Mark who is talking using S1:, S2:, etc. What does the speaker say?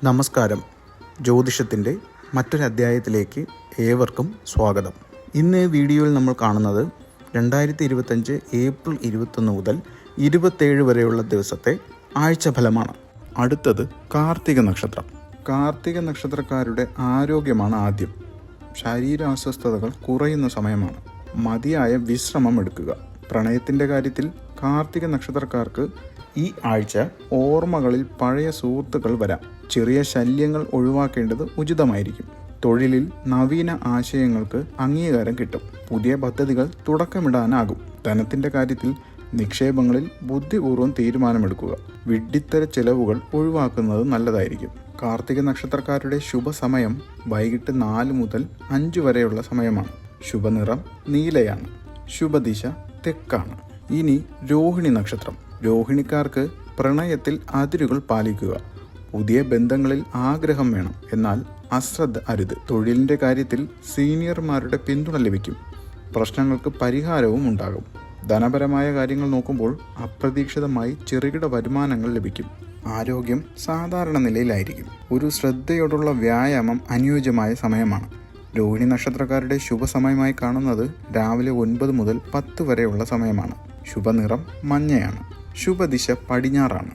S1: നമസ്കാരം. ജ്യോതിഷത്തിൻ്റെ മറ്റൊരധ്യായത്തിലേക്ക് ഏവർക്കും സ്വാഗതം. ഇന്ന് വീഡിയോയിൽ നമ്മൾ കാണുന്നത് 2025 ഏപ്രിൽ 21 മുതൽ 27 വരെയുള്ള ദിവസത്തെ ആഴ്ചഫലമാണ്. അടുത്തത് കാർത്തിക നക്ഷത്രം. കാർത്തിക നക്ഷത്രക്കാരുടെ ആരോഗ്യമാണ് ആദ്യം. ശരീരാസ്വസ്ഥതകൾ കുറയുന്ന സമയമാണ്. മതിയായ വിശ്രമം എടുക്കുക. പ്രണയത്തിൻ്റെ കാര്യത്തിൽ കാർത്തിക നക്ഷത്രക്കാർക്ക് ഈ ആഴ്ച ഓർമ്മകളിൽ പഴയ സുഹൃത്തുക്കൾ വരാം. ചെറിയ ശല്യങ്ങൾ ഒഴിവാക്കേണ്ടത് ഉചിതമായിരിക്കും. തൊഴിലിൽ നവീന ആശയങ്ങൾക്ക് അംഗീകാരം കിട്ടും. പുതിയ പദ്ധതികൾ തുടക്കമിടാനാകും. ധനത്തിൻ്റെ കാര്യത്തിൽ നിക്ഷേപങ്ങളിൽ ബുദ്ധിപൂർവ്വം തീരുമാനമെടുക്കുക. വിഡ്ഢിത്തര ചെലവുകൾ ഒഴിവാക്കുന്നത് നല്ലതായിരിക്കും. കാർത്തിക നക്ഷത്രക്കാരുടെ ശുഭസമയം വൈകിട്ട് 4 മുതൽ 5 വരെയുള്ള സമയമാണ്. ശുഭനിറം നീലയാണ്. ശുഭദിശ തെക്കാണ്. ഇനി രോഹിണി നക്ഷത്രം. രോഹിണിക്കാർക്ക് പ്രണയത്തിൽ അതിരുകൾ പാലിക്കുക. പുതിയ ബന്ധങ്ങളിൽ ആഗ്രഹം വേണം, എന്നാൽ അശ്രദ്ധ അരുത്. തൊഴിലിൻ്റെ കാര്യത്തിൽ സീനിയർമാരുടെ പിന്തുണ ലഭിക്കും. പ്രശ്നങ്ങൾക്ക് പരിഹാരവും ഉണ്ടാകും. ധനപരമായ കാര്യങ്ങൾ നോക്കുമ്പോൾ അപ്രതീക്ഷിതമായി ചെറുകിട വരുമാനങ്ങൾ ലഭിക്കും. ആരോഗ്യം സാധാരണ നിലയിലായിരിക്കും. ഒരു ശ്രദ്ധയോടുള്ള വ്യായാമം അനുയോജ്യമായ സമയമാണ്. രോഹിണി നക്ഷത്രക്കാരുടെ ശുഭസമയമായി കാണുന്നത് രാവിലെ 9 മുതൽ 10 വരെയുള്ള സമയമാണ്. ശുഭനിറം മഞ്ഞയാണ്. ശുഭദിശ പടിഞ്ഞാറാണ്.